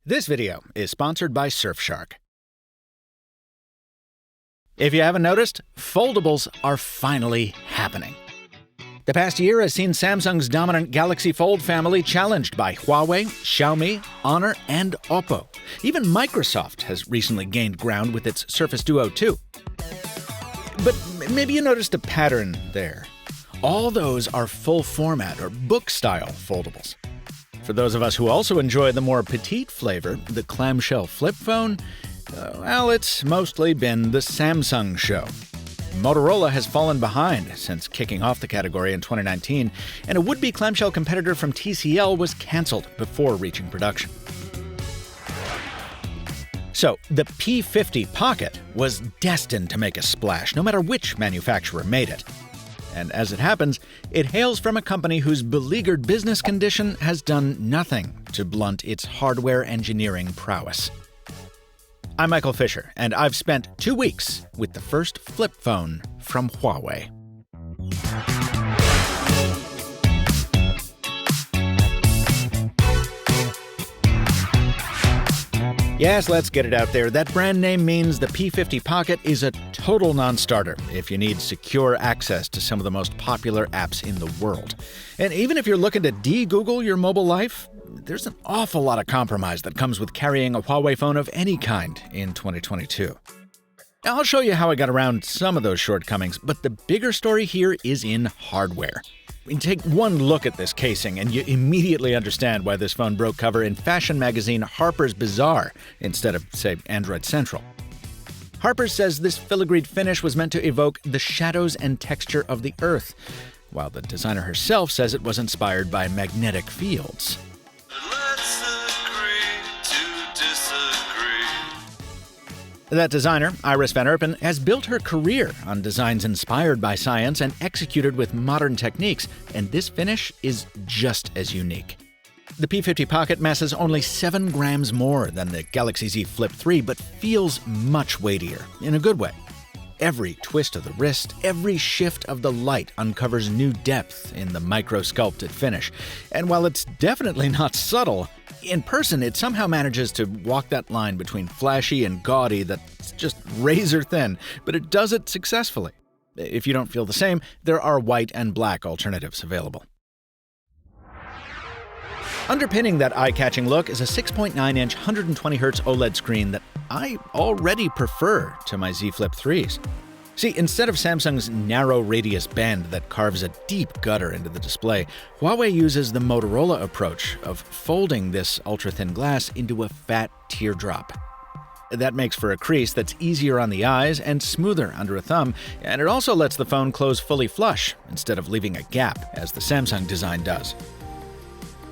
This video is sponsored by Surfshark. If you haven't noticed, foldables are finally happening. The past year has seen Samsung's dominant Galaxy Fold family challenged by Huawei, Xiaomi, Honor, and Oppo. Even Microsoft has recently gained ground with its Surface Duo 2. But maybe you noticed a pattern there. All those are full format or book-style foldables. For those of us who also enjoy the more petite flavor, the clamshell flip phone, well, it's mostly been the Samsung show. Motorola has fallen behind since kicking off the category in 2019, and a would-be clamshell competitor from TCL was cancelled before reaching production. So, the P50 Pocket was destined to make a splash, no matter which manufacturer made it. And as it happens, it hails from a company whose beleaguered business condition has done nothing to blunt its hardware engineering prowess. I'm Michael Fisher, and I've spent 2 weeks with the first flip phone from Huawei. Yes, let's get it out there. That brand name means the P50 Pocket is a total non-starter if you need secure access to some of the most popular apps in the world. And even if you're looking to de-Google your mobile life, there's an awful lot of compromise that comes with carrying a Huawei phone of any kind in 2022. I'll show you how I got around some of those shortcomings, but the bigger story here is in hardware. You take one look at this casing and you immediately understand why this phone broke cover in fashion magazine Harper's Bazaar instead of, say, Android Central. Harper's says this filigreed finish was meant to evoke the shadows and texture of the Earth, while the designer herself says it was inspired by magnetic fields. That designer, Iris Van Erpen, has built her career on designs inspired by science and executed with modern techniques, and this finish is just as unique. The P50 Pocket masses only 7 grams more than the Galaxy Z Flip 3, but feels much weightier, in a good way. Every twist of the wrist, every shift of the light uncovers new depth in the micro-sculpted finish. And while it's definitely not subtle, in person it somehow manages to walk that line between flashy and gaudy that's just razor thin, but it does it successfully. If you don't feel the same, there are white and black alternatives available. Underpinning that eye-catching look is a 6.9-inch 120Hz OLED screen that I already prefer to my Z Flip 3s. See, instead of Samsung's narrow radius bend that carves a deep gutter into the display, Huawei uses the Motorola approach of folding this ultra-thin glass into a fat teardrop. That makes for a crease that's easier on the eyes and smoother under a thumb, and it also lets the phone close fully flush instead of leaving a gap, as the Samsung design does.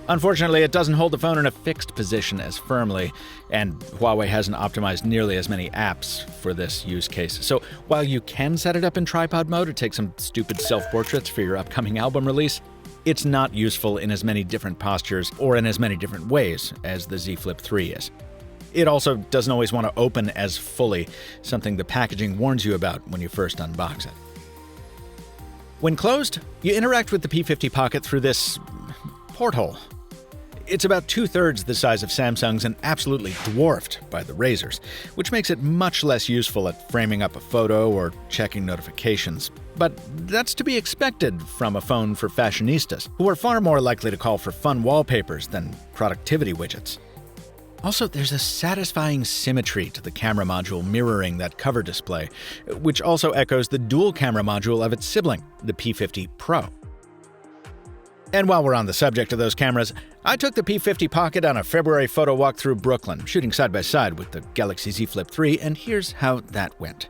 Unfortunately, it doesn't hold the phone in a fixed position as firmly, and Huawei hasn't optimized nearly as many apps for this use case. So while you can set it up in tripod mode or take some stupid self-portraits for your upcoming album release, it's not useful in as many different postures or in as many different ways as the Z Flip 3 is. It also doesn't always want to open as fully, something the packaging warns you about when you first unbox it. When closed, you interact with the P50 Pocket through this porthole. It's about 2/3 the size of Samsung's and absolutely dwarfed by the Razrs, which makes it much less useful at framing up a photo or checking notifications. But that's to be expected from a phone for fashionistas, who are far more likely to call for fun wallpapers than productivity widgets. Also, there's a satisfying symmetry to the camera module mirroring that cover display, which also echoes the dual camera module of its sibling, the P50 Pro. And while we're on the subject of those cameras, I took the P50 Pocket on a February photo walk through Brooklyn, shooting side by side with the Galaxy Z Flip 3, and here's how that went.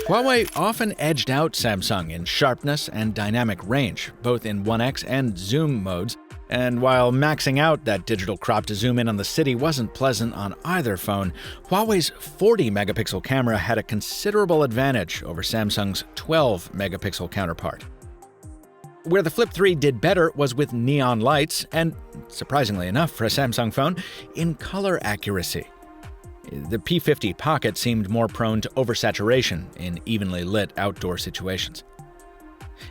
Huawei often edged out Samsung in sharpness and dynamic range, both in 1x and zoom modes, and while maxing out that digital crop to zoom in on the city wasn't pleasant on either phone, Huawei's 40-megapixel camera had a considerable advantage over Samsung's 12-megapixel counterpart. Where the Flip 3 did better was with neon lights and, surprisingly enough for a Samsung phone, in color accuracy. The P50 Pocket seemed more prone to oversaturation in evenly lit outdoor situations.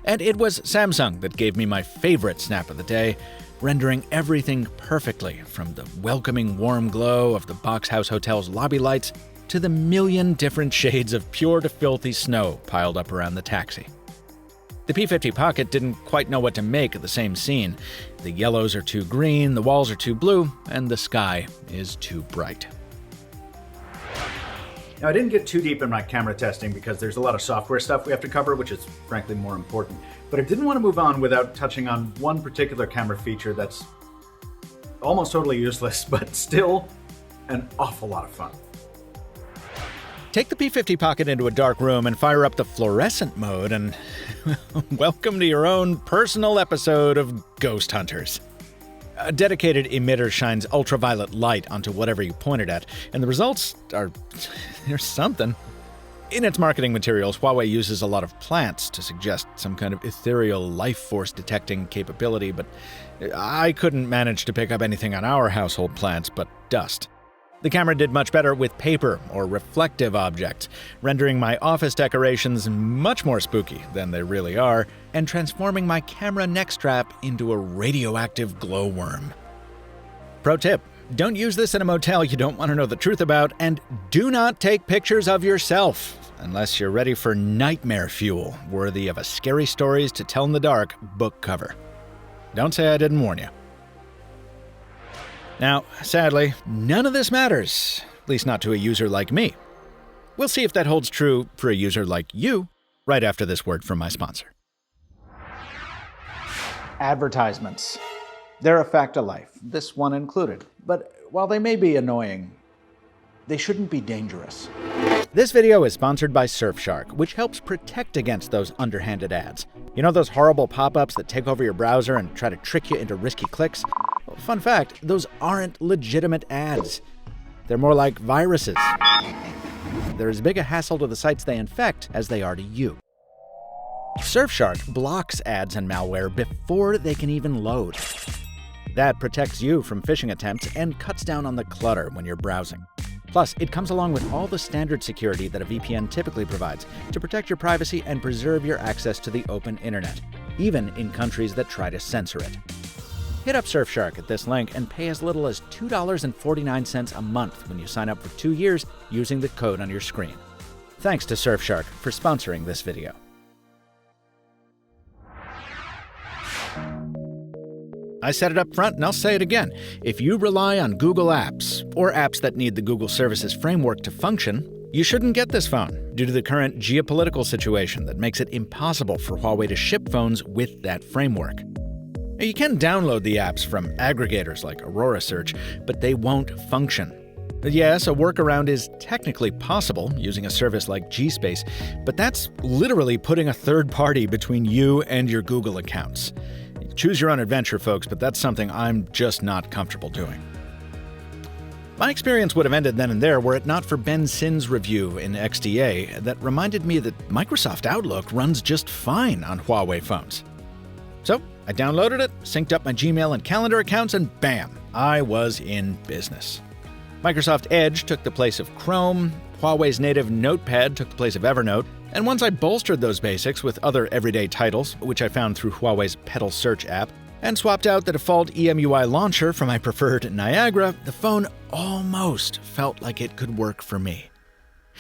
And it was Samsung that gave me my favorite snap of the day, rendering everything perfectly, from the welcoming warm glow of the Box House Hotel's lobby lights to the million different shades of pure to filthy snow piled up around the taxi. The P50 Pocket didn't quite know what to make of the same scene. The yellows are too green, the walls are too blue, and the sky is too bright. Now, I didn't get too deep in my camera testing because there's a lot of software stuff we have to cover, which is frankly more important. But I didn't want to move on without touching on one particular camera feature that's almost totally useless, but still an awful lot of fun. Take the P50 Pocket into a dark room and fire up the fluorescent mode, and welcome to your own personal episode of Ghost Hunters. A dedicated emitter shines ultraviolet light onto whatever you point it at, and the results are... they're something. In its marketing materials, Huawei uses a lot of plants to suggest some kind of ethereal life force detecting capability, but I couldn't manage to pick up anything on our household plants but dust. The camera did much better with paper or reflective objects, rendering my office decorations much more spooky than they really are, and transforming my camera neck strap into a radioactive glowworm. Pro tip: don't use this in a motel you don't want to know the truth about, and do not take pictures of yourself unless you're ready for nightmare fuel worthy of a Scary Stories to Tell in the Dark book cover. Don't say I didn't warn you. Now, sadly, none of this matters, at least not to a user like me. We'll see if that holds true for a user like you right after this word from my sponsor. Advertisements. They're a fact of life, this one included. But while they may be annoying, they shouldn't be dangerous. This video is sponsored by Surfshark, which helps protect against those underhanded ads. You know those horrible pop-ups that take over your browser and try to trick you into risky clicks? Well, fun fact, those aren't legitimate ads. They're more like viruses. They're as big a hassle to the sites they infect as they are to you. Surfshark blocks ads and malware before they can even load. That protects you from phishing attempts and cuts down on the clutter when you're browsing. Plus, it comes along with all the standard security that a VPN typically provides to protect your privacy and preserve your access to the open internet, even in countries that try to censor it. Hit up Surfshark at this link and pay as little as $2.49 a month when you sign up for 2 years using the code on your screen. Thanks to Surfshark for sponsoring this video. I said it up front and I'll say it again. If you rely on Google Apps, or apps that need the Google Services framework to function, you shouldn't get this phone due to the current geopolitical situation that makes it impossible for Huawei to ship phones with that framework. You can download the apps from aggregators like Aurora Search, but they won't function. Yes, a workaround is technically possible using a service like Gspace, but that's literally putting a third party between you and your Google accounts. Choose your own adventure, folks, but that's something I'm just not comfortable doing. My experience would have ended then and there were it not for Ben Sin's review in XDA that reminded me that Microsoft Outlook runs just fine on Huawei phones. So I downloaded it, synced up my Gmail and calendar accounts, and bam, I was in business. Microsoft Edge took the place of Chrome, Huawei's native Notepad took the place of Evernote, and once I bolstered those basics with other everyday titles, which I found through Huawei's Pedal Search app, and swapped out the default EMUI launcher for my preferred Niagara, the phone almost felt like it could work for me.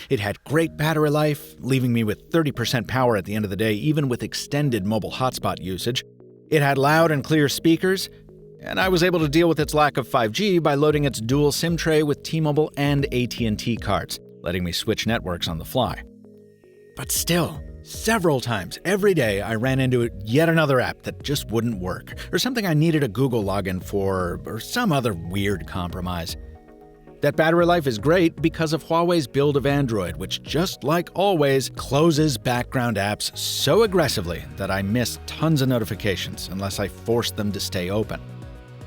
It had great battery life, leaving me with 30% power at the end of the day, even with extended mobile hotspot usage. It had loud and clear speakers, and I was able to deal with its lack of 5G by loading its dual SIM tray with T-Mobile and AT&T cards, letting me switch networks on the fly. But still, several times every day I ran into yet another app that just wouldn't work, or something I needed a Google login for, or some other weird compromise. That battery life is great because of Huawei's build of Android, which just like always, closes background apps so aggressively that I miss tons of notifications unless I force them to stay open.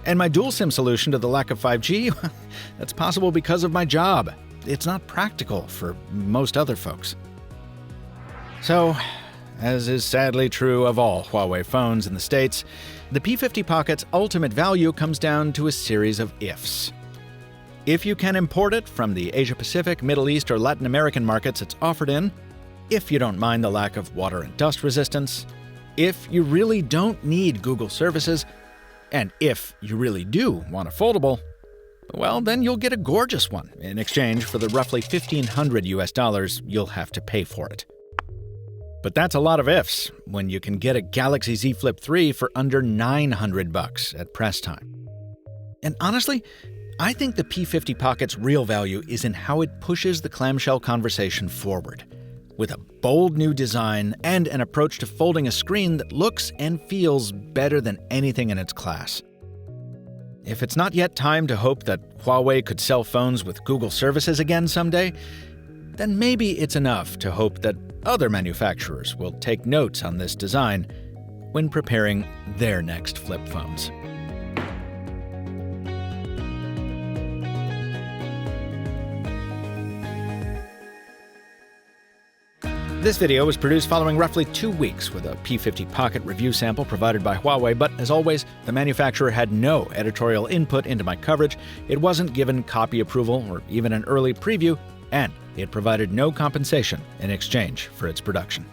And my dual SIM solution to the lack of 5G, that's possible because of my job. It's not practical for most other folks. So, as is sadly true of all Huawei phones in the States, the P50 Pocket's ultimate value comes down to a series of ifs. If you can import it from the Asia-Pacific, Middle East, or Latin American markets it's offered in, if you don't mind the lack of water and dust resistance, if you really don't need Google services, And if you really do want a foldable, well, then you'll get a gorgeous one in exchange for the roughly $1,500 you'll have to pay for it. But that's a lot of ifs when you can get a Galaxy Z Flip 3 for under $900 at press time. And honestly, I think the P50 Pocket's real value is in how it pushes the clamshell conversation forward, with a bold new design and an approach to folding a screen that looks and feels better than anything in its class. If it's not yet time to hope that Huawei could sell phones with Google services again someday, then maybe it's enough to hope that other manufacturers will take notes on this design when preparing their next flip phones. This video was produced following roughly 2 weeks with a P50 Pocket review sample provided by Huawei, but as always, the manufacturer had no editorial input into my coverage, it wasn't given copy approval or even an early preview, and it provided no compensation in exchange for its production.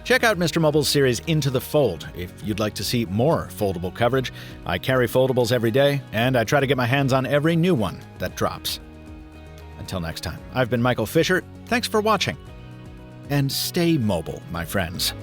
Check out Mr. Mobile's series Into the Fold if you'd like to see more foldable coverage. I carry foldables every day, and I try to get my hands on every new one that drops. Until next time, I've been Michael Fisher. Thanks for watching. And stay mobile, my friends.